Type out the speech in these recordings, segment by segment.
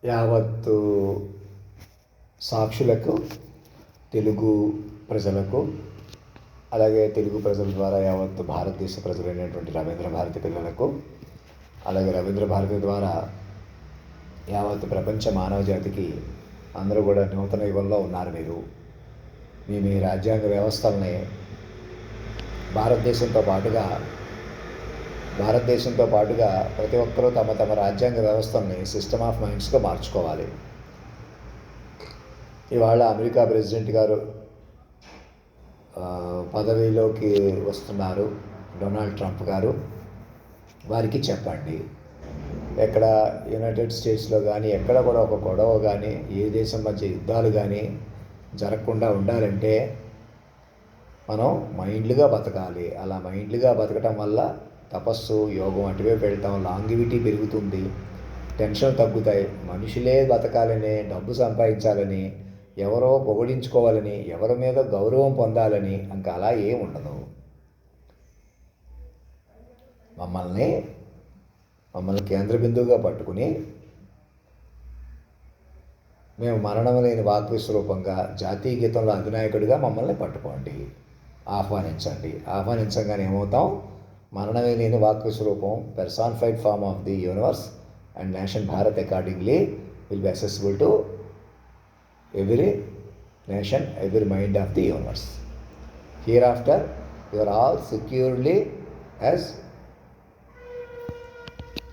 యావత్తు సాక్షులకు, తెలుగు ప్రజలకు, అలాగే తెలుగు ప్రజల ద్వారా యావత్తు భారతదేశ ప్రజలైనటువంటి రవీంద్ర భారతి పిల్లలకు, అలాగే రవీంద్ర భారతి ద్వారా యావత్తు ప్రపంచ మానవ జాతికి అందరూ కూడా నూతన యుగంలో ఉన్నారు. మీరు మీ రాజ్యాంగ వ్యవస్థల్ని భారతదేశంతో పాటుగా ప్రతి ఒక్కరూ తమ తమ రాజ్యాంగ వ్యవస్థల్ని సిస్టమ్ ఆఫ్ మైండ్స్గా మార్చుకోవాలి. ఇవాళ అమెరికా ప్రెసిడెంట్ గారు పదవిలోకి వస్తున్నారు, డొనాల్డ్ ట్రంప్ గారు. వారికి చెప్పండి, ఎక్కడ యునైటెడ్ స్టేట్స్లో కానీ ఎక్కడ కూడా ఒక గొడవ కానీ ఏ దేశం మధ్య యుద్ధాలు కానీ జరగకుండా ఉండాలంటే మనం మైండ్లుగా బతకాలి. అలా మైండ్లుగా బతకటం వల్ల తపస్సు, యోగం అటువైపు వెళ్తాం, లాంగివిటీ పెరుగుతుంది, టెన్షన్ తగ్గుతాయి. మనుషులే బతకాలని, డబ్బు సంపాదించాలని, ఎవరో పొగిడించుకోవాలని, ఎవరి మీద గౌరవం పొందాలని ఇంకా అలా ఏం ఉండదు. మమ్మల్ని కేంద్ర బిందువుగా పట్టుకుని మేము మరణం లేని వాగ్విస్వరూపంగా జాతీయ గీతంలో అధినాయకుడిగా మమ్మల్ని పట్టుకోండి, ఆహ్వానించగానే ఏమవుతాం? మరణమే లేని వాక్యస్వరూపం, personified form of the universe, and nation Bharat accordingly will be accessible to every nation, every mind of the universe. Hereafter you are all securely as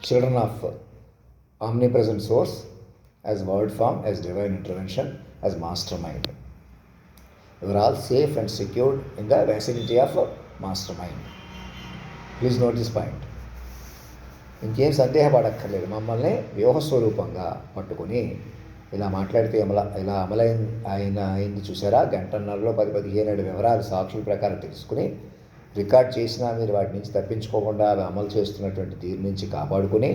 children of omnipresent source, as word form, as divine intervention, as mastermind. You are all safe and secured in the vicinity of mastermind. Please note this point. ఇంకేం సందేహపడక్కర్లేదు. మమ్మల్ని వ్యూహస్వరూపంగా పట్టుకొని ఇలా మాట్లాడితే ఇలా అయింది చూసారా? గంటన్నరలో 10-15 వివరాలు సాక్షుల ప్రకారం తెలుసుకుని రికార్డ్ చేసినా మీరు వాటి నుంచి తప్పించుకోకుండా అవి అమలు చేస్తున్నటువంటి తీరు నుంచి కాపాడుకుని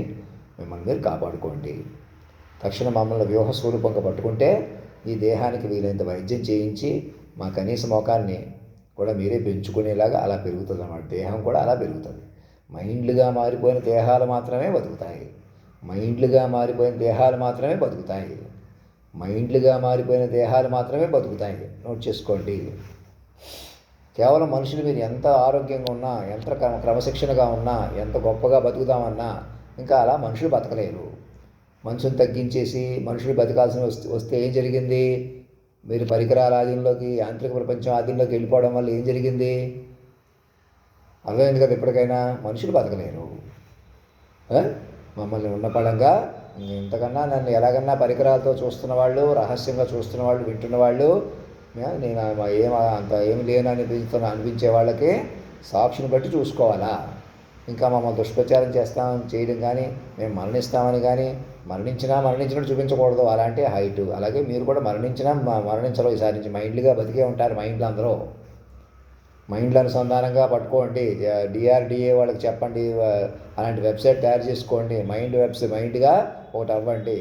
మిమ్మల్ని మీరు కాపాడుకోండి. తక్షణం మమ్మల్ని వ్యూహస్వరూపంగా పట్టుకుంటే ఈ దేహానికి వీలైనంత వైద్యం చేయించి మా కనీస మోకాన్ని కూడా మీరే పెంచుకునేలాగా అలా పెరుగుతుంది అన్నమాట. దేహం కూడా అలా పెరుగుతుంది. మైండ్లుగా మారిపోయిన దేహాలు మాత్రమే బతుకుతాయి. నోట్ చేసుకోండి. కేవలం మనుషులు మీరు ఎంత ఆరోగ్యంగా ఉన్నా, ఎంత క్రమశిక్షణగా ఉన్నా, ఎంత గొప్పగా బతుకుదామన్నా ఇంకా అలా మనుషులు బతకలేరు. మనుషులు తగ్గించేసి మనుషులు బతకాల్సిన వస్తే ఏం జరిగింది? మీరు పరికరాల ఆధీనంలోకి, యాంత్రిక ప్రపంచం ఆధీనంలోకి వెళ్ళిపోవడం వల్ల ఏం జరిగింది? అర్థమైంది కదా? ఎప్పటికైనా మనుషులు బతకలేరు. మమ్మల్ని ఉన్నపడంగా ఇంతకన్నా నన్ను ఎలాగన్నా పరికరాలతో చూస్తున్న వాళ్ళు, రహస్యంగా చూస్తున్న వాళ్ళు, వింటున్న వాళ్ళు, నేను ఏమి లేని అనిపించే వాళ్ళకి సాక్షిని బట్టి చూసుకోవాలా? ఇంకా మమ్మల్ని దుష్ప్రచారం చేయడం కానీ, మేము మరణిస్తామని కానీ, మరణించినట్టు చూపించకూడదు. అలాంటి హైట్. అలాగే మీరు కూడా మరణించరు. ఈసారి నుంచి మైండ్లుగా బతికే ఉంటారు. మైండ్లు అనుసంధానంగా పట్టుకోండి. DRDA వాళ్ళకి చెప్పండి, అలాంటి వెబ్సైట్ తయారు చేసుకోండి. మైండ్గా ఒకటి అవ్వండి.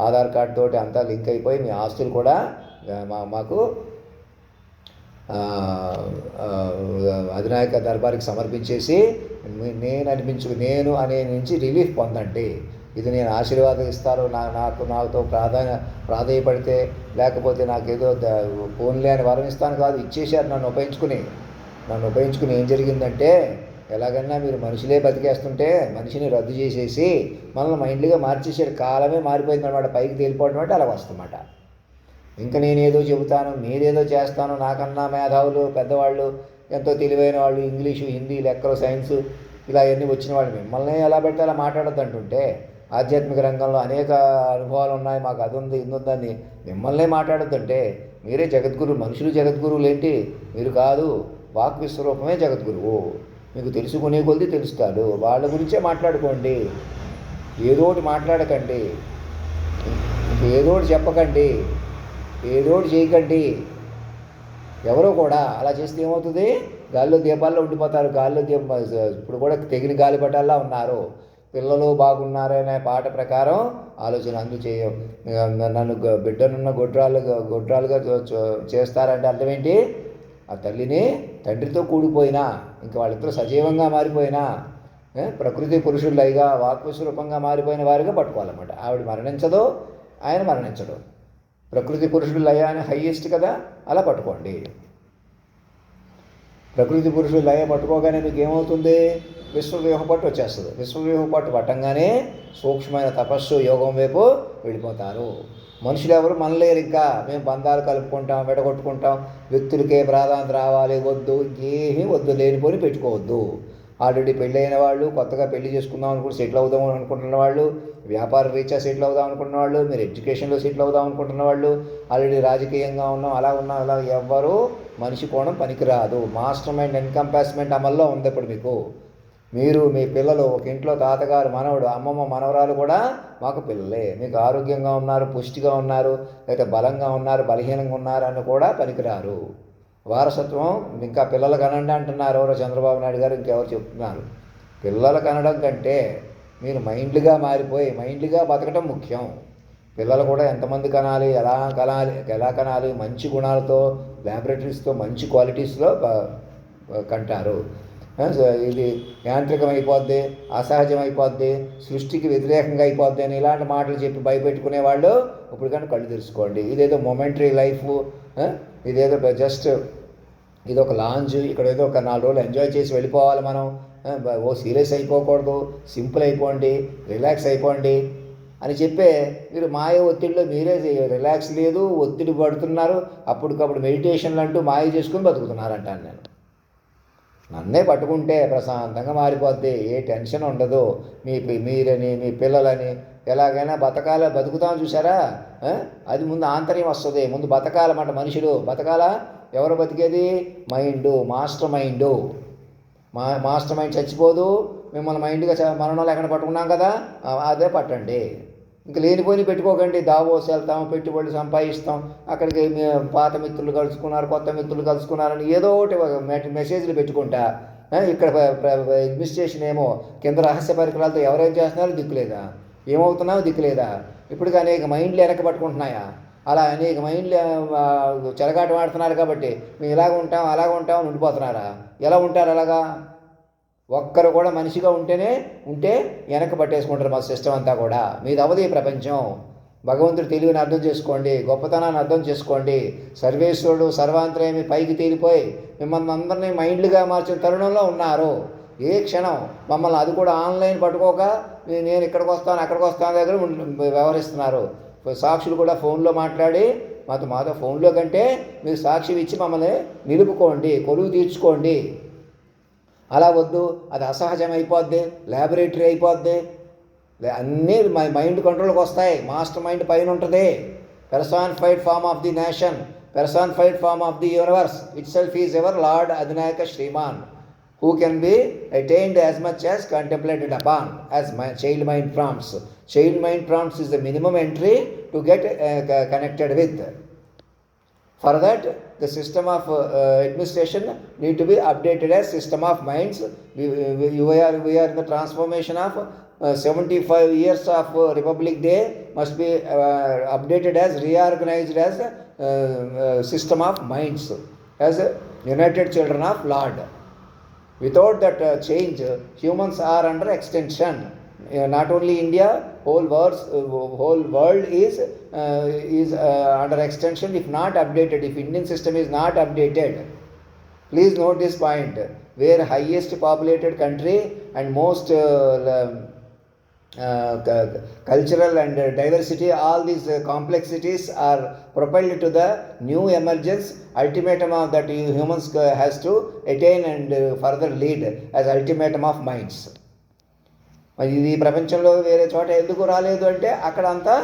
ఆధార్ కార్డు తోటి అంతా లింక్ అయిపోయి మీ ఆస్తులు కూడా మాకు అధినాయక దర్బార్కి సమర్పించేసి నేను అనే నుంచి రిలీఫ్ పొందండి. ఇది నేను ఆశీర్వాదం ఇస్తాను, నాతో ప్రాధాన్యపడితే, లేకపోతే నాకేదో ఫోన్లే అని వరం ఇస్తాను కాదు. ఇచ్చేశారు నన్ను ఉపయోగించుకుని ఏం జరిగిందంటే, ఎలాగన్నా మీరు మనుషులే బతికేస్తుంటే మనిషిని రద్దు చేసేసి మనల్ని మైండ్లుగా మార్చేసాడు. కాలమే మారిపోయింది అన్నమాట. పైకి తేలిపోవడం అంటే అలా వస్తుందన్నమాట. ఇంకా నేనేదో చెబుతాను, మీరేదో చేస్తాను, నాకన్నా మేధావులు, పెద్దవాళ్ళు, ఎంతో తెలివైన వాళ్ళు, ఇంగ్లీషు, హిందీ, లెక్కలు, సైన్సు ఇలా అన్నీ వచ్చిన వాళ్ళు మిమ్మల్ని ఎలా పెడితే అలా మాట్లాడద్దు అంటుంటే, ఆధ్యాత్మిక రంగంలో అనేక అనుభవాలు ఉన్నాయి, మాకు అది ఉంది, ఇది ఉందని మిమ్మల్నే మాట్లాడొద్దంటే, మీరే జగద్గురు. మనుషులు జగద్గురువులు ఏంటి? మీరు కాదు. వాక్ విశ్వరూపమే జగద్గురువు. మీకు తెలుసుకునే కొద్దీ తెలుస్తాడు. వాళ్ళ గురించే మాట్లాడుకోండి. ఏదోటి మాట్లాడకండి, ఏదోటి చెప్పకండి, ఏదోటి చేయకండి. ఎవరో కూడా అలా చేస్తే ఏమవుతుంది? గాలిలో దీపాల్లో ఉండిపోతారు. ఇప్పుడు కూడా తెగిన గాలిపటాల్లా ఉన్నారు. పిల్లలు బాగున్నారనే పాట ప్రకారం ఆలోచన అందుచేయ నన్ను బిడ్డనున్న గొడ్రాలుగా చేస్తారంటే అర్థం ఏంటి? ఆ తల్లిని తండ్రితో కూడిపోయినా, ఇంకా వాళ్ళిద్దరూ సజీవంగా మారిపోయినా, ప్రకృతి పురుషులైగా వాక్పశు రూపంగా మారిపోయిన వారిగా పట్టుకోవాలన్నమాట. ఆవిడ మరణించదు, ఆయన మరణించడు. ప్రకృతి పురుషుడు లయ అని హయ్యెస్ట్ కదా, అలా పట్టుకోండి. ప్రకృతి పురుషుడు లయ పట్టుకోగానే మీకు ఏమవుతుంది? విశ్వవ్యూహ పట్టు వచ్చేస్తుంది. విశ్వవ్యూహ పట్టు పట్టంగానే సూక్ష్మమైన తపస్సు యోగం వైపు వెళ్ళిపోతారు. మనుషులు ఎవరు మనలేరు. ఇంకా మేము బంధాలు కలుపుకుంటాం, విడగొట్టుకుంటాం, వ్యక్తులకే ప్రాధాన్యత రావాలి, వద్దు, ఏమీ వద్దు, లేనిపోని పెట్టుకోవద్దు. ఆల్రెడీ పెళ్ళైన వాళ్ళు, కొత్తగా పెళ్లి చేసుకుందాం అనుకుంటే సెటిల్ అవుదాం అనుకుంటున్న వాళ్ళు, వ్యాపార రీత్యా సెటిల్ అవుదాం అనుకుంటున్న వాళ్ళు, మీరు ఎడ్యుకేషన్లో సెటిల్ అవుదాం అనుకుంటున్న వాళ్ళు, ఆల్రెడీ రాజకీయంగా ఉన్నాం, అలా ఉన్నాం, అలా ఎవ్వరూ మనిషి కోణం పనికిరాదు. మాస్టర్ మైండ్ ఎన్కంపాస్మెంట్ అమల్లో ఉంది ఇప్పుడు మీకు. మీరు మీ పిల్లలు ఒక ఇంట్లో తాతగారు మనవడు, అమ్మమ్మ, మనవరాలు కూడా మాకు పిల్లలే. మీకు ఆరోగ్యంగా ఉన్నారు, పుష్టిగా ఉన్నారు, లేకపోతే బలంగా ఉన్నారు, బలహీనంగా ఉన్నారు అని కూడా పనికిరారు. వారసత్వం ఇంకా పిల్లలు కనండి అంటున్నారు ఎవరో చంద్రబాబు నాయుడు గారు, ఇంకెవరు చెప్తున్నారు. పిల్లలు కనడం కంటే మీరు మైండ్లుగా మారిపోయి మైండ్లుగా బతకటం ముఖ్యం. పిల్లలు కూడా ఎంతమంది కనాలి, ఎలా కనాలి, మంచి గుణాలతో, ల్యాబొరేటరీస్తో, మంచి క్వాలిటీస్లో కంటారు. ఇది యాంత్రికం అయిపోద్ది, అసహజం అయిపోద్ది, సృష్టికి వ్యతిరేకంగా అయిపోద్ది అని ఇలాంటి మాటలు చెప్పి భయపెట్టుకునే వాళ్ళు ఇప్పుడు కానీ కళ్ళు తెరుచుకోండి. ఇదేదో మొమెంటరీ లైఫ్, ఇదేదో జస్ట్ ఇదొక లాంజ్, ఇక్కడ ఏదో ఒక 4 రోజులు ఎంజాయ్ చేసి వెళ్ళిపోవాలి మనం, ఓ సీరియస్ అయిపోకూడదు, సింపుల్ అయిపోండి, రిలాక్స్ అయిపోండి అని చెప్పే మీరు మాయ ఒత్తిడిలో మీరే రిలాక్స్ లేదు, ఒత్తిడి పడుతున్నారు. అప్పటికప్పుడు మెడిటేషన్లు అంటూ మాయ చేసుకుని బతుకుతున్నారంటాను నేను. నన్నే పట్టుకుంటే ప్రశాంతంగా మారిపోద్ది, ఏ టెన్షన్ ఉండదు. మీరని, మీ పిల్లలని ఎలాగైనా బతుకుతాం చూసారా, అది ముందు ఆంతర్యం వస్తుంది. ముందు బతకాలన్నమాట. మనుషులు బతకాలా? ఎవరు బతికేది? Mind, master mind. Master mind చచ్చిపోదు. మిమ్మల్ని మైండ్గా మరణంలో ఎక్కడ పట్టుకున్నాం కదా, అదే పట్టండి. ఇంకా లేనిపోయి పెట్టుకోకండి. దావోస్ వెళ్తాం, పెట్టుబడులు సంపాదిస్తాం, అక్కడికి పాత మిత్రులు కలుసుకున్నారు, కొత్త మిత్రులు కలుసుకున్నారని ఏదో ఒకటి మెసేజ్లు పెట్టుకుంటా. ఇక్కడ అడ్మినిస్ట్రేషన్ ఏమో కింద రహస్య పరికరాలతో ఎవరేం చేస్తున్నారో దిక్కులేదా, ఏమవుతున్నావో దిక్కులేదా. ఇప్పటికి అనేక మైండ్లు వెనక పట్టుకుంటున్నాయా? అలా అనేక మైండ్లు చెలగాట వాడుతున్నారు కాబట్టి మేము ఇలాగ ఉంటాం, అలాగ ఉంటాం ఉండిపోతున్నారా? ఎలా ఉంటారు అలాగా? ఒక్కరు కూడా మనిషిగా ఉంటే వెనక పట్టేసుకుంటారు మా సిస్టమ్ అంతా కూడా. మీది అవధి ప్రపంచం. భగవంతుడు తెలివిని అర్థం చేసుకోండి, గొప్పతనాన్ని అర్థం చేసుకోండి. సర్వేశ్వరుడు సర్వాంతర్యామి పైకి తేలిపోయి మిమ్మల్ని అందరినీ మైండ్లుగా మార్చిన తరుణంలో ఉన్నారు. ఏ క్షణం మమ్మల్ని అది కూడా ఆన్లైన్ పట్టుకోక నేను ఇక్కడికి వస్తాను, అక్కడికి వస్తాను దగ్గర వ్యవహరిస్తున్నారు. సాక్షులు కూడా ఫోన్లో మాట్లాడి మాతో ఫోన్లో కంటే మీరు సాక్షి ఇచ్చి మమ్మల్ని నిలుపుకోండి, కొలువు తీర్చుకోండి. అలా వద్దు, అది అసహజం అయిపోద్ది, ల్యాబొరేటరీ అయిపోద్ది, అన్నీ మైండ్ కంట్రోల్కి వస్తాయి. మాస్టర్ మైండ్ పైన ఉంటుంది. Personified form of the nation, personified form of the universe itself is ever lord అధినాయక శ్రీమాన్, who can be attained as much as contemplated upon as child mind prompts. Child mind prompts is the minimum entry to get connected with. For that, the system of administration need to be updated as system of minds. We are in the transformation of 75 years of Republic Day must be updated as reorganized as system of minds, as united children of Lord. Without that change, humans are under extension. Not only India, whole world is under extension if not updated. If Indian system is not updated, please note this point. Where highest populated country and most cultural and diversity, all these complexities are propelled to the new emergence. Ultimatum of that humans has to attain and further lead as ultimatum of minds. ఇది ప్రపంచంలో వేరే చోట ఎందుకు రాలేదు అంటే అక్కడ అంతా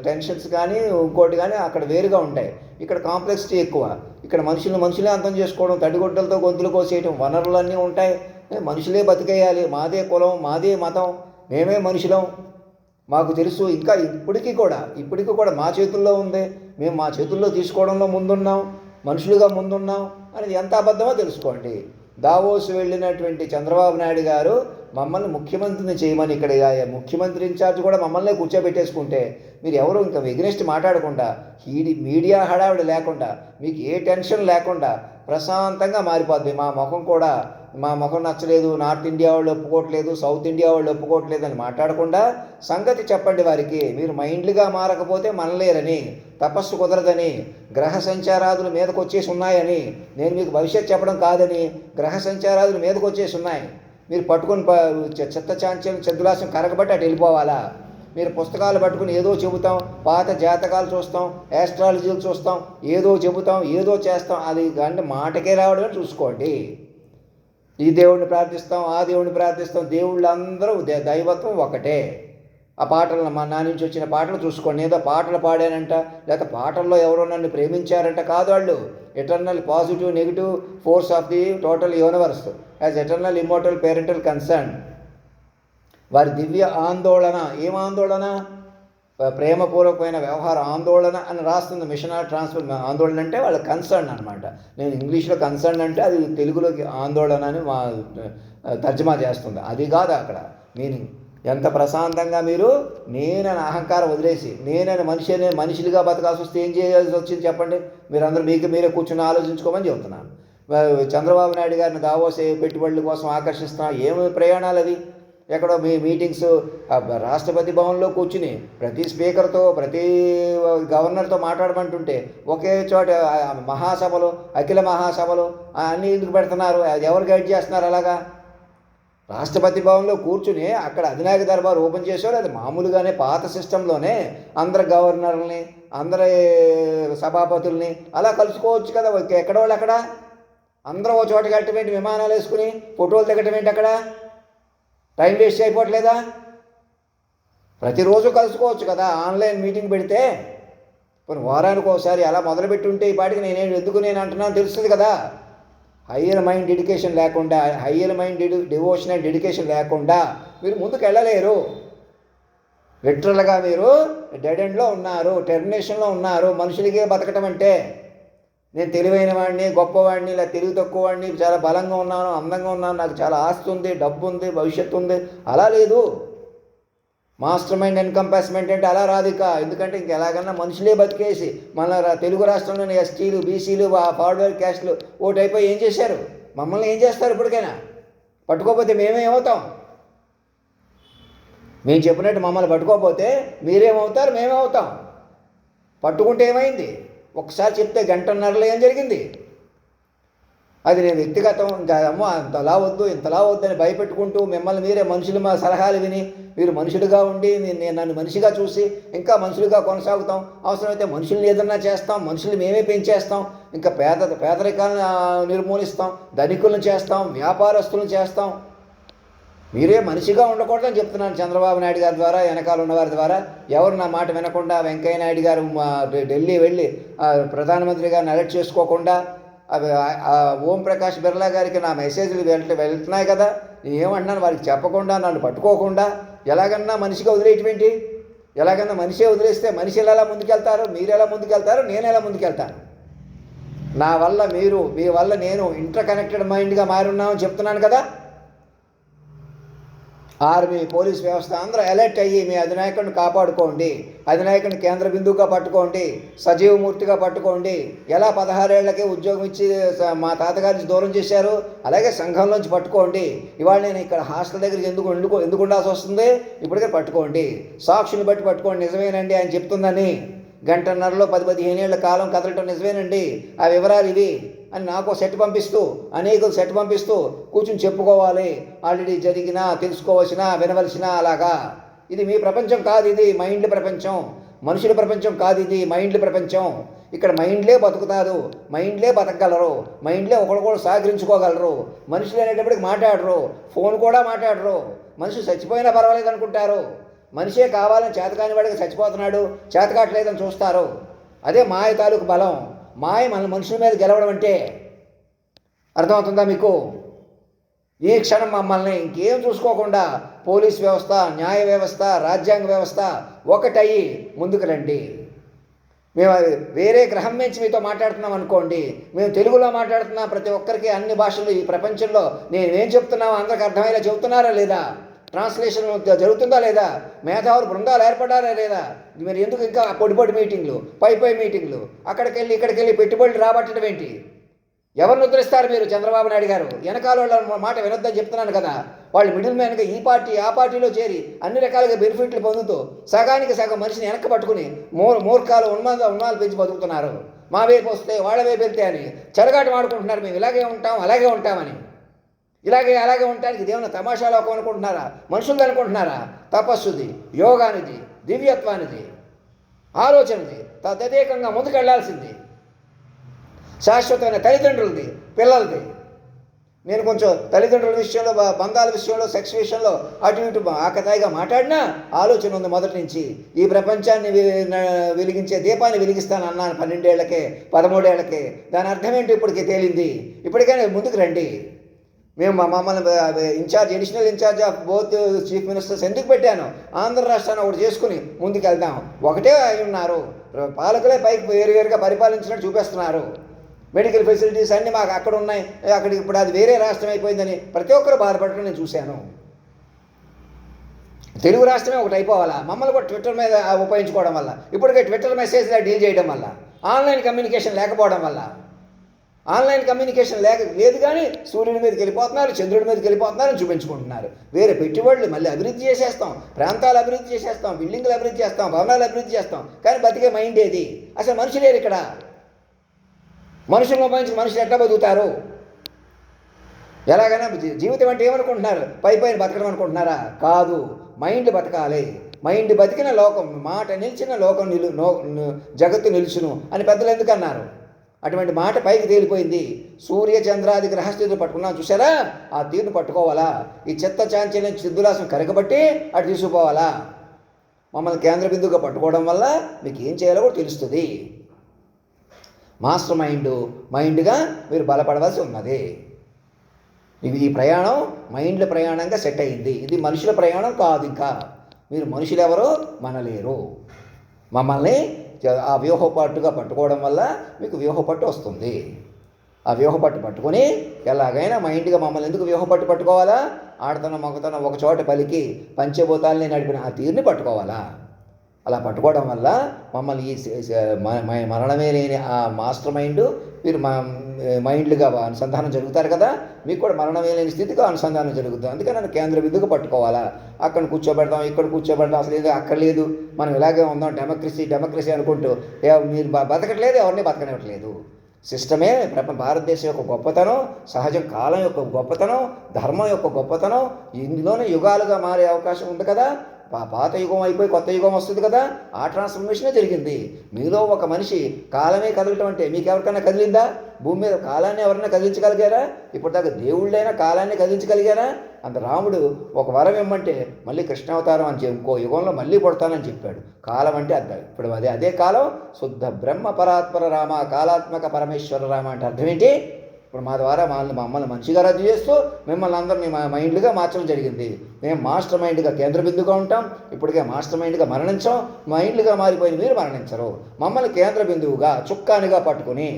tensions కానీ ఇంకోటి కానీ అక్కడ వేరుగా ఉంటాయి. ఇక్కడ కాంప్లెక్సిటీ ఎక్కువ. ఇక్కడ మనుషులే అర్థం చేసుకోవడం, తడిగొడ్డలతో గొంతులు కోసేయటం, వనరులన్నీ ఉంటాయి. మనుషులే బతికేయాలి, మాదే కులం, మాదే మతం, మేమే మనుషులం, మాకు తెలుసు. ఇంకా ఇప్పటికీ కూడా మా చేతుల్లో ఉంది, మేము మా చేతుల్లో తీసుకోవడంలో ముందున్నాం, మనుషులుగా ముందున్నాం అనేది ఎంత అబద్ధమో తెలుసుకోండి. దావోస్ వెళ్ళినటువంటి చంద్రబాబు నాయుడు గారు మమ్మల్ని ముఖ్యమంత్రిని చేయమని ఇక్కడ ముఖ్యమంత్రి ఇన్ఛార్జ్ కూడా మమ్మల్నే కూర్చోబెట్టేసుకుంటే మీరు ఎవరు ఇంకా ఎగ్నెస్ట్ మాట్లాడకుండా, మీడియా హడావిడి లేకుండా, మీకు ఏ టెన్షన్ లేకుండా ప్రశాంతంగా మారిపోద్ది. మా ముఖం కూడా మా ముఖం నచ్చలేదు, నార్త్ ఇండియా వాళ్ళు ఒప్పుకోవట్లేదు, సౌత్ ఇండియా వాళ్ళు ఒప్పుకోవట్లేదు అని మాట్లాడకుండా సంగతి చెప్పండి వారికి. మీరు మైండ్లుగా మారకపోతే మనలేరని, తపస్సు కుదరదని, గ్రహ సంచారాదులు మీదకు వచ్చేసి ఉన్నాయని, నేను మీకు భవిష్యత్తు చెప్పడం కాదని, గ్రహ సంచారాదులు మీదకు వచ్చేసి ఉన్నాయి. మీరు పట్టుకుని చిత్త చాంచల్యం చంద్రులాసం కరగబట్టి అటు వెళ్ళిపోవాలా? మీరు పుస్తకాలు పట్టుకుని ఏదో చెబుతాం, పాత జాతకాలు చూస్తాం, యాస్ట్రాలజీలు చూస్తాం, ఏదో చెబుతాం, ఏదో చేస్తాం, అది అంటే మాటకే రావడమే చూసుకోండి. ఈ దేవుడిని ప్రార్థిస్తాం, ఆ దేవుడిని ప్రార్థిస్తాం, దేవుళ్ళందరూ దైవత్వం ఒకటే. ఆ పాటలు నా నుంచి వచ్చిన పాటలు చూసుకోండి. ఏదో పాటలు పాడానంట, లేకపోతే పాటల్లో ఎవరో నన్ను ప్రేమించారంట కాదు. వాళ్ళు eternal positive negative force of the total universe as eternal immortal parental concern. వారి దివ్య ఆందోళన. ఏం ఆందోళన? ప్రేమపూర్వకమైన వ్యవహార ఆందోళన అని రాస్తుంది. మిషనరీ ట్రాన్స్ఫర్ ఆందోళన అంటే వాళ్ళ కన్సర్న్ అనమాట. నేను ఇంగ్లీష్లో కన్సర్న్ అంటే అది తెలుగులోకి ఆందోళన అని తర్జమా చేస్తుంది. అది కాదు అక్కడ మీనింగ్. ఎంత ప్రశాంతంగా మీరు నేనని అహంకారం వదిలేసి నేనని మనుషులుగా బతకాల్సి వస్తే ఏం చేయాల్సి వచ్చింది చెప్పండి? మీరందరూ మీకు మీరే కూర్చొని ఆలోచించుకోమని చెబుతున్నాను. చంద్రబాబు నాయుడు గారిని దావోస్ పెట్టుబడుల కోసం ఆకర్షిస్తున్నా. ఏమి ప్రయాణాలు అవి? ఎక్కడో మీటింగ్స్ రాష్ట్రపతి భవన్లో కూర్చుని ప్రతి స్పీకర్తో ప్రతి గవర్నర్తో మాట్లాడమంటుంటే ఒకే చోట మహాసభలు, అఖిల మహాసభలు అన్నీ ఎందుకు పెడుతున్నారు? అది ఎవరు గైడ్ చేస్తున్నారు? అలాగా రాష్ట్రపతి భవన్లో కూర్చుని అక్కడ అధినాయక దర్బార్ ఓపెన్ చేసేవారు. అది మామూలుగానే పాత సిస్టంలోనే అందరు గవర్నర్లని, అందరి సభాపతుల్ని అలా కలుసుకోవచ్చు కదా. ఎక్కడ వాళ్ళు అక్కడ అందరూ ఓ చోట కట్టడం ఏంటి? విమానాలు వేసుకుని ఫోటోలు దిగటం ఏంటి? అక్కడ టైం వేస్ట్ అయిపోవట్లేదా? ప్రతిరోజు కలుసుకోవచ్చు కదా. ఆన్లైన్ మీటింగ్ పెడితే కొన్ని వారానికి ఒకసారి అలా మొదలుపెట్టి ఉంటే ఈ పాటికి ఎందుకు నేను అంటున్నాను తెలుస్తుంది కదా. హయ్యర్ మైండ్ డెడికేషన్ లేకుండా, higher mind devotion and dedication లేకుండా మీరు ముందుకు వెళ్ళలేరు. లిటరల్గా మీరు డెడ్ ఎండ్లో ఉన్నారు, టెర్మినేషన్లో ఉన్నారు. మనుషులకే బతకటం అంటే నేను తెలివైన వాడిని, గొప్పవాడిని, ఇలా తెలివి తక్కువ వాడిని, చాలా బలంగా ఉన్నాను, అందంగా ఉన్నాను, నాకు చాలా ఆస్తి ఉంది, డబ్బు ఉంది, భవిష్యత్తు ఉంది, అలా లేదు. మాస్టర్ మైండ్ ఎన్కంపాస్మెంట్ అంటే అలా రాదు ఇక. ఎందుకంటే ఇంకెలాగన్నా మనుషులే బతికేసి మన తెలుగు రాష్ట్రంలోని ఎస్టీలు, బీసీలు, ఫార్వర్డ్ క్యాస్ట్లు ఓటైపోయి ఏం చేశారు? మమ్మల్ని ఏం చేస్తారు? ఇప్పటికైనా పట్టుకోకపోతే మేమేమవుతాం? మేము చెప్పినట్టు మమ్మల్ని పట్టుకోకపోతే మీరేమవుతారు? మేమేమవుతాం? పట్టుకుంటే ఏమైంది? ఒకసారి చెప్తే గంటన్నరలో ఏం జరిగింది? అది నేను వ్యక్తిగతం అమ్మో అంతలా వద్దు ఇంతలా వద్దు అని భయపెట్టుకుంటూ మిమ్మల్ని మీరే మనుషులు మా సలహాలు విని మీరు మనుషులుగా ఉండి నన్ను మనిషిగా చూసి ఇంకా మనుషులుగా కొనసాగుతాం. అవసరమైతే మనుషుల్ని ఏదన్నా చేస్తాం, మనుషులు మేమే పెంచేస్తాం, ఇంకా పేదరికాన్ని నిర్మూలిస్తాం, ధనికులను చేస్తాం, వ్యాపారస్తులను చేస్తాం. మీరే మనిషిగా ఉండకూడదని చెప్తున్నాను చంద్రబాబు నాయుడు గారి ద్వారా, వెనకాల ఉన్నవారి ద్వారా. ఎవరు నా మాట వినకుండా వెంకయ్య నాయుడు గారు ఢిల్లీ వెళ్ళి ప్రధానమంత్రి గారిని అలర్ట్ చేసుకోకుండా ఓం ప్రకాష్ బిర్లా గారికి నా మెసేజ్లు వెళ్తున్నాయి కదా. నేను ఏమంటున్నాను? వారికి చెప్పకుండా నన్ను పట్టుకోకుండా ఎలాగన్నా మనిషిగా వదిలేటువంటి, ఎలాగన్నా మనిషే వదిలేస్తే మనిషి ఎలా ముందుకెళ్తారు? మీరు ఎలా ముందుకెళ్తారు? నేను ఎలా ముందుకెళ్తాను? నా వల్ల మీరు, మీ వల్ల నేను ఇంటర్ కనెక్టెడ్ మైండ్గా మారి ఉన్నామని చెప్తున్నాను కదా. ఆర్మీ, పోలీస్ వ్యవస్థ అందరూ అలర్ట్ అయ్యి మీ అధినాయకుడిని కాపాడుకోండి, అధినాయకుడిని కేంద్ర బిందువుగా పట్టుకోండి, సజీవమూర్తిగా పట్టుకోండి. ఎలా 16 ఏళ్లకే ఉద్యోగం ఇచ్చి మా తాతగారికి దూరం చేశారు, అలాగే సంఘంలోంచి పట్టుకోండి. ఇవాళ నేను ఇక్కడ హాస్టల్ దగ్గరికి ఎందుకు ఉండాల్సి వస్తుంది? ఇప్పటికే పట్టుకోండి, సాక్షుని బట్టి పట్టుకోండి. నిజమేనండి ఆయన చెప్తుందని. గంటన్నరలో 10-15 ఏళ్ల కాలం కదలటం నిజమేనండి, ఆ వివరాలు ఇవి అని నాకు సెట్ పంపిస్తూ, అనేకులు సెట్ పంపిస్తూ కూర్చుని చెప్పుకోవాలి. ఆల్రెడీ జరిగినా, తెలుసుకోవలసిన, వినవలసిన, అలాగా. ఇది మీ ప్రపంచం కాదు, ఇది మైండ్ల ప్రపంచం. మనుషుల ప్రపంచం కాదు, ఇది మైండ్ల ప్రపంచం. ఇక్కడ మైండ్లే బతుకుతారు, మైండ్లే బతకగలరు, మైండ్లే ఒకరికొకరు సహకరించుకోగలరు. మనుషులు అనేటప్పటికి మాట్లాడరు, ఫోన్ కూడా మాట్లాడరు. మనిషి చచ్చిపోయినా పర్వాలేదు అనుకుంటారు. మనిషే కావాలని చేతకాని వాడికి చచ్చిపోతున్నాడు, చేతకాట్లేదని చూస్తారు. అదే మాయ తాలూకు బలం. మాయ మన మనుషుల మీద గెలవడం అంటే. అర్థమవుతుందా మీకు? ఈ క్షణం మమ్మల్ని ఇంకేం చూసుకోకుండా పోలీస్ వ్యవస్థ, న్యాయ వ్యవస్థ, రాజ్యాంగ వ్యవస్థ ఒకటయ్యి ముందుకు రండి. మేము వేరే గ్రహం నుంచి మీతో మాట్లాడుతున్నాం అనుకోండి, మేము తెలుగులో మాట్లాడుతున్నాం, ప్రతి ఒక్కరికి అన్ని భాషలు ఈ ప్రపంచంలో నేనేం చెప్తున్నామో అందరికి అర్థమయ్యేలా చెబుతున్నారా లేదా? ట్రాన్స్లేషన్ జరుగుతుందా లేదా? మేధావులు బృందాలు ఏర్పడారా లేదా? మీరు ఎందుకు ఇంకా పొడి మీటింగ్లు, పై మీటింగ్లు, అక్కడికి వెళ్ళి ఇక్కడికి వెళ్ళి పెట్టుబడులు రాబట్టడం ఏంటి? ఎవరిని ఉద్ధరిస్తారు మీరు? చంద్రబాబు నాయుడు గారు వెనకాల వాళ్ళ మాట వినొద్దని చెప్తున్నాను కదా. వాళ్ళు మిడిల్ మ్యాన్గా ఈ పార్టీ ఆ పార్టీలో చేరి అన్ని రకాలుగా బెనిఫిట్లు పొందుతూ సగానికి సగం మనిషిని వెనక్కి పట్టుకుని మూర్ఖాలు ఉన్మాదాలు పెంచి బతుకుతున్నారు. మా వైపు వస్తే వాళ్ళ వైపు వెళ్తే అని చెరగాట ఆడుకుంటున్నారు. మేము ఇలాగే ఉంటాం అలాగే ఉంటామని. అలాగే ఉండటానికి ఇదేమన్నా తమాషా లోకం అనుకుంటున్నారా? మనుషులు అనుకుంటున్నారా? తపస్సుది, యోగానిది, దివ్యత్వానిది, ఆలోచనది, తదేకంగా ముందుకెళ్లాల్సింది, శాశ్వతమైన తల్లిదండ్రులది, పిల్లలది. నేను కొంచెం తల్లిదండ్రుల విషయంలో, బంధాల విషయంలో, సెక్స్ విషయంలో అటు ఇటు ఆకతాయిగా మాట్లాడినా ఆలోచన ఉంది మొదటి నుంచి. ఈ ప్రపంచాన్ని వెలిగించే దీపాన్ని వెలిగిస్తాను అన్నాను 12 ఏళ్లకే 13 ఏళ్లకే. దాని అర్థం ఏంటి ఇప్పటికే తేలింది. ఇప్పటికైనా ముందుకు రండి. మేము మమ్మల్ని additional incharge of both chief ministers ఎందుకు పెట్టాను? ఆంధ్ర రాష్ట్రాన్ని ఒకటి చేసుకుని ముందుకు వెళ్దాం. ఒకటే అయి ఉన్నారు. పాలకులే పైకి వేరువేరుగా పరిపాలించినట్టు చూపిస్తున్నారు. మెడికల్ ఫెసిలిటీస్ అన్నీ మాకు అక్కడ ఉన్నాయి, అక్కడికి ఇప్పుడు అది వేరే రాష్ట్రం అయిపోయిందని ప్రతి ఒక్కరు బాధపడటం నేను చూశాను. తెలుగు రాష్ట్రమే ఒకటి అయిపోవాలా? మమ్మల్ని కూడా ట్విట్టర్ మీద ఉపయోగించుకోవడం వల్ల, ఇప్పటికే ట్విట్టర్ మెసేజ్లా డీల్ చేయడం వల్ల, ఆన్లైన్ కమ్యూనికేషన్ లేకపోవడం వల్ల, ఆన్లైన్ కమ్యూనికేషన్ లేదు కానీ సూర్యుడి మీదకి వెళ్ళిపోతున్నారు, చంద్రుడి మీదకి వెళ్ళిపోతున్నారు అని చూపించుకుంటున్నారు. వేరే పెట్టుబడులు మళ్ళీ అభివృద్ధి చేసేస్తాం, ప్రాంతాలు అభివృద్ధి చేసేస్తాం, బిల్డింగ్లు అభివృద్ధి చేస్తాం, భవనాలు అభివృద్ధి చేస్తాం. కానీ బతికే మైండ్ ఏది? అసలు మనుషులు లేరు ఇక్కడ. మనుషులను ఉపయోగించి మనుషులు ఎట్లా బతుకుతారు? ఎలాగైనా జీవితం అంటే ఏమనుకుంటున్నారు? పైన బతకడం అనుకుంటున్నారా? కాదు, మైండ్ బతకాలి. మైండ్ బతికిన లోకం, మాట నిలిచిన లోకం జగత్తు నిలుచును అని పెద్దలు ఎందుకు అన్నారు? అటువంటి మాట పైకి తేలిపోయింది. సూర్య చంద్రాది గ్రహస్థితులు పట్టుకున్నాం చూసారా? ఆ తీరును పట్టుకోవాలా? ఈ చెత్త చాంచల్యం చిద్దులాసం కరగబట్టి అటు తీసుకుపోవాలా? మమ్మల్ని కేంద్ర బిందువుగా పట్టుకోవడం వల్ల మీకు ఏం చేయాలో కూడా తెలుస్తుంది. మాస్టర్ మైండ్గా మీరు బలపడవలసి ఉన్నది. ఈ ప్రయాణం మైండ్ల ప్రయాణంగా సెట్ అయింది. ఇది మనుషుల ప్రయాణం కాదు. ఇంకా మీరు మనుషులు ఎవరో మనలేరు. మమ్మల్ని ఆ వ్యూహపట్టుగా పట్టుకోవడం వల్ల మీకు వ్యూహపట్టు వస్తుంది. ఆ వ్యూహపట్టు పట్టుకొని ఎలాగైనా మైండ్గా మమ్మల్ని ఎందుకు వ్యూహపట్టు పట్టుకోవాలా? ఆడతనం మొగతనం ఒక చోట పలికి పంచభూతాలని నడిపిన ఆ తీరుని పట్టుకోవాలా? అలా పట్టుకోవడం వల్ల మమ్మల్ని ఈ మరణమే లేని ఆ మాస్టర్ మీరు మైండ్లుగా అనుసంధానం జరుగుతారు కదా. మీకు కూడా మరణమే లేని స్థితిగా అనుసంధానం జరుగుతుంది. అందుకని నన్ను కేంద్ర బిందువుగా పట్టుకోవాలా? అక్కడ కూర్చోబెడతాం, ఇక్కడ కూర్చోబెడతాం, అసలు ఏదో అక్కర్లేదు, మనం ఇలాగే ఉందాం, డెమోక్రసీ అనుకుంటూ మీరు బతకట్లేదు, ఎవరిని బతకనివ్వట్లేదు. సిస్టమే భారతదేశం యొక్క గొప్పతనం, సహజం కాలం యొక్క గొప్పతనం, ధర్మం యొక్క గొప్పతనం. ఇందులోనే యుగాలుగా మారే అవకాశం ఉంది కదా. పాత యుగం అయిపోయి కొత్త యుగం వస్తుంది కదా. ఆ ట్రాన్స్ఫర్మేషనే జరిగింది. మీలో ఒక మనిషి కాలమే కదలటం అంటే మీకు ఎవరికైనా కదిలిందా? భూమి మీద కాలాన్ని ఎవరైనా కదిలించగలిగారా? ఇప్పటిదాకా దేవుళ్ళైనా కాలాన్ని కదిలించగలిగారా? అంత రాముడు ఒక వరం ఇమ్మంటే మళ్ళీ కృష్ణావతారం అని ఇంకో యుగంలో మళ్ళీ పుడతానని చెప్పాడు. కాలం అంటే అర్థం. ఇప్పుడు అదే కాలం శుద్ధ బ్రహ్మ పరాత్పర రామ, కాలాత్మక పరమేశ్వర రామ అంటే అర్థం ఏంటి? ఇప్పుడు మా ద్వారా మమ్మల్ని మంచిగా రద్దు చేస్తూ మిమ్మల్ని అందరినీ మైండ్గా మార్చడం జరిగింది. మేము మాస్టర్ మైండ్గా కేంద్ర బిందుగా ఉంటాం. ఇప్పటికే మాస్టర్ మైండ్గా మరణించాం. మైండ్లుగా మారిపోయిన మీరు మరణించరు. మమ్మల్ని కేంద్ర బిందువుగా చుక్కానిగా పట్టుకుని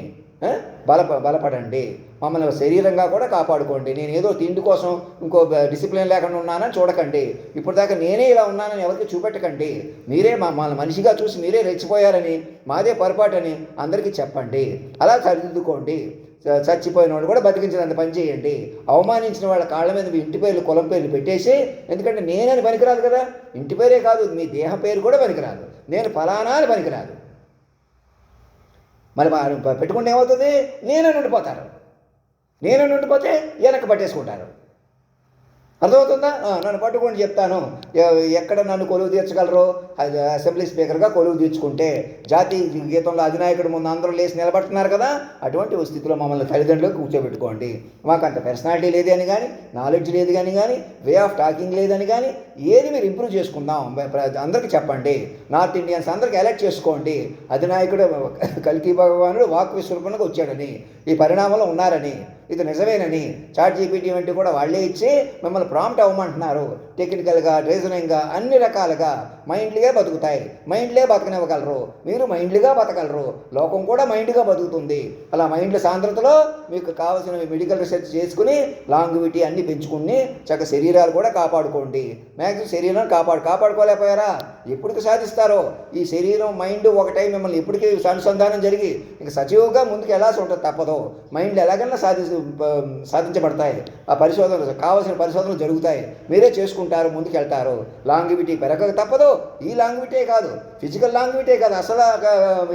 బలపడండి. మమ్మల్ని శరీరంగా కూడా కాపాడుకోండి. నేను ఏదో తిండి కోసం ఇంకో డిసిప్లిన్ లేకుండా ఉన్నానని చూడకండి. ఇప్పటిదాకా నేనే ఇలా ఉన్నానని ఎవరికి చూపెట్టకండి. మీరే మమ్మల్ని మనిషిగా చూసి మీరే రెచ్చిపోయారని, మాదే పొరపాటని అందరికీ చెప్పండి. అలా సరిదిద్దుకోండి. చచ్చిపోయిన వాడు కూడా బతికించినంత పని చేయండి. అవమానించిన వాళ్ళ కాళ్ళ మీద మీ ఇంటి పేర్లు కులం పేర్లు పెట్టేసి, ఎందుకంటే నేనని పనికిరాదు కదా. ఇంటి పేరే కాదు, మీ దేహ పేరు కూడా పనికిరాదు. నేను ఫలానా అని పనికిరాదు. మరి పెట్టుకుంటే ఏమవుతుంది? నేనని ఉండిపోతారు. నేనని ఉండిపోతే వెనక్కి పట్టేసుకుంటారు. అర్థమవుతుందా? నన్ను పట్టుకొని చెప్తాను. ఎక్కడ నన్ను కొలువు తీర్చగలరో అసెంబ్లీ స్పీకర్గా కొలువు తీర్చుకుంటే, జాతీయ గీతంలో అధినాయకుడు ముందు అందరూ లేచి నిలబడుతున్నారు కదా. అటువంటి స్థితిలో మమ్మల్ని తల్లిదండ్రులకు కూర్చోబెట్టుకోండి. మాకు అంత పర్సనాలిటీ లేదు అని కానీ, నాలెడ్జ్ లేదు కానీ వే ఆఫ్ టాకింగ్ లేదని కానీ, ఏది మీరు ఇంప్రూవ్ చేసుకుందాం అందరికీ చెప్పండి. నార్త్ ఇండియన్స్ అందరికీ ఎలక్ట్ చేసుకోండి. అధినాయకుడు కల్కి భగవానుడు వాక్ విశ్వరూపంగా వచ్చాడని, ఈ పరిణామంలో ఉన్నారని, ఇది నిజమేనని చాట్ జీపీటీ వంటి కూడా వాళ్ళే ఇచ్చి మిమ్మల్ని ప్రాంప్ట్ అవ్వమంటున్నారు. టెక్నికల్గా, రీజనింగ్గా, అన్ని రకాలుగా మైండ్లీగా బతుకుతాయి. మైండ్లే బతకనివ్వగలరు. మీరు మైండ్లీగా బతకగలరు. లోకం కూడా మైండ్గా బతుకుతుంది. అలా మైండ్ల సాంద్రతలో మీకు కావాల్సిన మెడికల్ రీసెర్చ్ చేసుకుని లాంగివిటీ అన్నీ పెంచుకుని చక్కగా శరీరాలు కూడా కాపాడుకోండి. మ్యాక్సిమం శరీరం కాపాడుకోలేకపోయారా? ఎప్పటికి సాధిస్తారో? ఈ శరీరం మైండ్ ఒకటై మిమ్మల్ని ఎప్పటికీ అనుసంధానం జరిగి ఇంక సజీవంగా ముందుకు వెళ్ళాల్సి ఉంటుంది. తప్పదు. మైండ్లు ఎలాగైనా సాధించబడతాయి. ఆ పరిశోధనలు కావాల్సిన పరిశోధనలు జరుగుతాయి. మీరే చేసుకుంటారు, ముందుకు వెళ్తారు. లాంగివిటీ పెరగక తప్పదు. ఈ లాంగివిటీ కాదు, ఫిజికల్ లాంగివిటీ కాదు, అసలు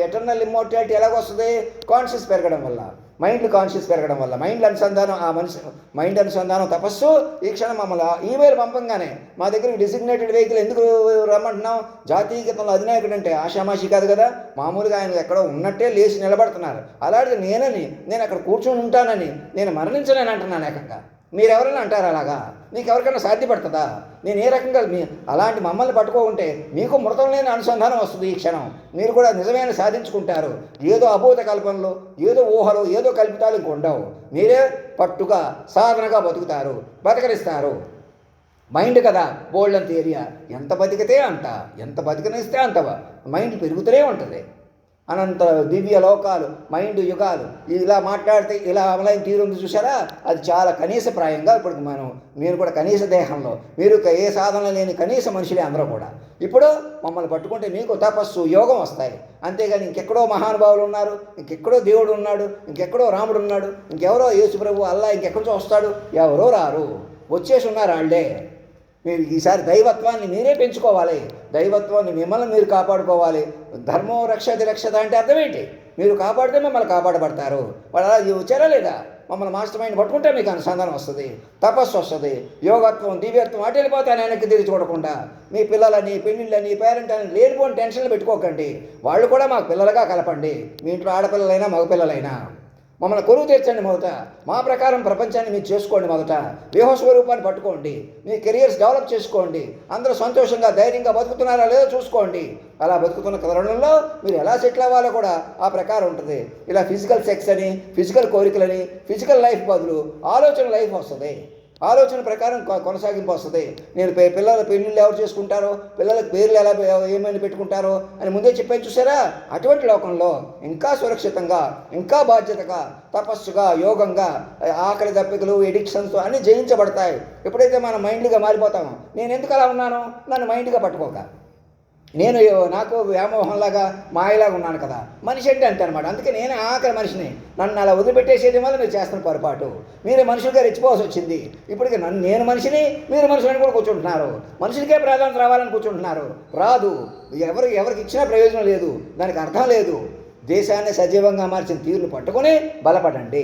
ఎటర్నల్ ఇమ్మోర్టాలిటీ ఎలాగొస్తుంది? కాన్షియస్ పెరగడం వల్ల, మైండ్ కాన్షియస్ పెరగడం వల్ల, మైండ్ అనుసంధానం, ఆ మనిషి మైండ్ అనుసంధానం తపస్సు. ఈ క్షణం మమ్మల్ని ఈమెయిల్ పంపంగానే మా దగ్గర డిసిగ్నేటెడ్ వెహికల్ ఎందుకు రమ్మంటున్నాం? జాతీయ గీతంలో అధినాయకుడు అంటే ఆషామాషి కాదు కదా. మామూలుగా ఆయన ఎక్కడో ఉన్నట్టే లేచి నిలబడుతున్నారు. అలాంటిది నేను అక్కడ కూర్చొని ఉంటానని, నేను మరణించనని అంటున్నాను ఏకంగా. మీరెవరైనా అంటారు అలాగా? మీకు ఎవరికైనా సాధ్యపడుతుందా? నేను ఏ రకంగా అలాంటి మమ్మల్ని పట్టుకోకుంటే మీకు మృతం లేని అనుసంధానం వస్తుంది. ఈ క్షణం మీరు కూడా నిజమైన సాధించుకుంటారు. ఏదో అభూత కల్పనలు, ఏదో ఊహలు, ఏదో కల్పితాలు ఇంక ఉండవు. మీరే పట్టుగా సాధనగా బతుకుతారు, బతకరిస్తారు. మైండ్ కదా బోల్డ్ అంత ఏరియా. ఎంత బతికితే అంత, ఎంత బతికనిస్తే అంత మైండ్ పెరుగుతూనే ఉంటుంది. అనంత దివ్య లోకాలు, మైండ్ యుగాలు. ఇలా మాట్లాడితే ఇలా అమలైన తీరుంది చూసారా? అది చాలా కనీసప్రాయంగా ఇప్పుడు నేను కూడా కనీస దేహంలో, మీరు ఏ సాధన లేని కనీస మనుషులే అందరూ కూడా. ఇప్పుడు మమ్మల్ని పట్టుకుంటే మీకు తపస్సు, యోగం వస్తాయి. అంతేగాని ఇంకెక్కడో మహానుభావులు ఉన్నారు, ఇంకెక్కడో దేవుడు ఉన్నాడు, ఇంకెక్కడో రాముడు ఉన్నాడు, ఇంకెవరో యేసుప్రభు, అల్లా ఇంకెక్కడితో వస్తాడు, ఎవరో రారు. వచ్చేసి ఉన్నారు వాళ్ళే. మీరు ఈసారి దైవత్వాన్ని మీరే పెంచుకోవాలి. దైవత్వాన్ని మిమ్మల్ని మీరు కాపాడుకోవాలి. ధర్మం రక్షతి రక్షత అంటే అర్థం ఏంటి? మీరు కాపాడితే మిమ్మల్ని కాపాడబడతారు. వాళ్ళు అలా వచ్చారా లేదా? మమ్మల్ని మాస్టర్ మైండ్ పట్టుకుంటే మీకు అనుసంధానం వస్తుంది, తపస్సు వస్తుంది, యోగత్వం, దివ్యత్వం అటు వెళ్ళిపోతాను వెనక్కి తిరిగి చూడకుండా. మీ పిల్లలని, పెళ్ళిళ్ళని, పేరెంట్ అని లేనిపోని టెన్షన్లు పెట్టుకోకండి. వాళ్ళు కూడా మాకు పిల్లలుగా కలపండి. మీ ఇంట్లో ఆడపిల్లలైనా మగపిల్లలైనా మమ్మల్ని కొలువు తీర్చండి. మొదట మా ప్రకారం ప్రపంచాన్ని మీరు చేసుకోండి. మొదట వ్యూహస్వరూపాన్ని పట్టుకోండి. మీ కెరియర్స్ డెవలప్ చేసుకోండి. అందరూ సంతోషంగా, ధైర్యంగా బతుకుతున్నారా లేదో చూసుకోండి. అలా బతుకుతున్న తరుణంలో మీరు ఎలా సెటిల్ అవ్వాలో కూడా ఆ ప్రకారం ఉంటుంది. ఇలా ఫిజికల్ సెక్స్ అని, ఫిజికల్ కోరికలని, ఫిజికల్ లైఫ్ బదులు ఆలోచన లైఫ్ వస్తుంది. ఆలోచన ప్రకారం కొనసాగింపు వస్తుంది. నేను పిల్లల పెళ్ళిళ్ళు ఎవరు చేసుకుంటారో, పిల్లలకు పేర్లు ఎలా ఏమైనా పెట్టుకుంటారో అని ముందే చెప్పాను చూసారా? అటువంటి లోకంలో ఇంకా సురక్షితంగా, ఇంకా బాధ్యతగా, తపస్సుగా, యోగంగా, ఆకలి దప్పికలు, ఎడిక్షన్స్ అన్నీ జయించబడతాయి. ఎప్పుడైతే మనం మైండ్గా మారిపోతామో, నేను ఎందుకు అలా ఉన్నాను? నన్ను మైండ్గా పట్టుకోక. నాకు వ్యామోహంలాగా, మాయలాగా ఉన్నాను కదా. మనిషి అంటే అంతే అనమాట. అందుకే నేను ఆఖరి మనిషిని. నన్ను అలా వదిలిపెట్టేసేది వల్ల మీరు చేస్తున్న పొరపాటు. మీరే మనుషులుగా రెచ్చిపోవాల్సి వచ్చింది. ఇప్పటికి నేను మనిషిని, మీరు మనుషులని కూడా కూర్చుంటున్నారు. మనుషులకే ప్రాధాన్యత రావాలని కూర్చుంటున్నారు. రాదు. ఎవరికి ఇచ్చినా ప్రయోజనం లేదు. దానికి అర్థం లేదు. దేశాన్ని సజీవంగా మార్చిన తీరును పట్టుకొని బలపడండి.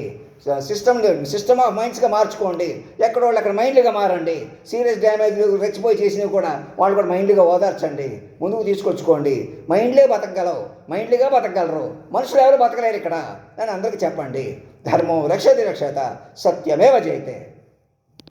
సిస్టమ్ ఆఫ్ మైండ్స్గా మార్చుకోండి. ఎక్కడో వాళ్ళు అక్కడ మైండ్గా మారండి. సీరియస్ డ్యామేజ్ రెచ్చిపోయి చేసినవి కూడా వాళ్ళు కూడా మైండ్గా ఓదార్చండి. ముందుకు తీసుకొచ్చుకోండి. మైండ్లే మైండ్లీగా బతకగలరు. మనుషులు ఎవరు బతకలేరు ఇక్కడ అని అందరికీ చెప్పండి. ధర్మం రక్షతి రక్షత, సత్యమేవ జయతే.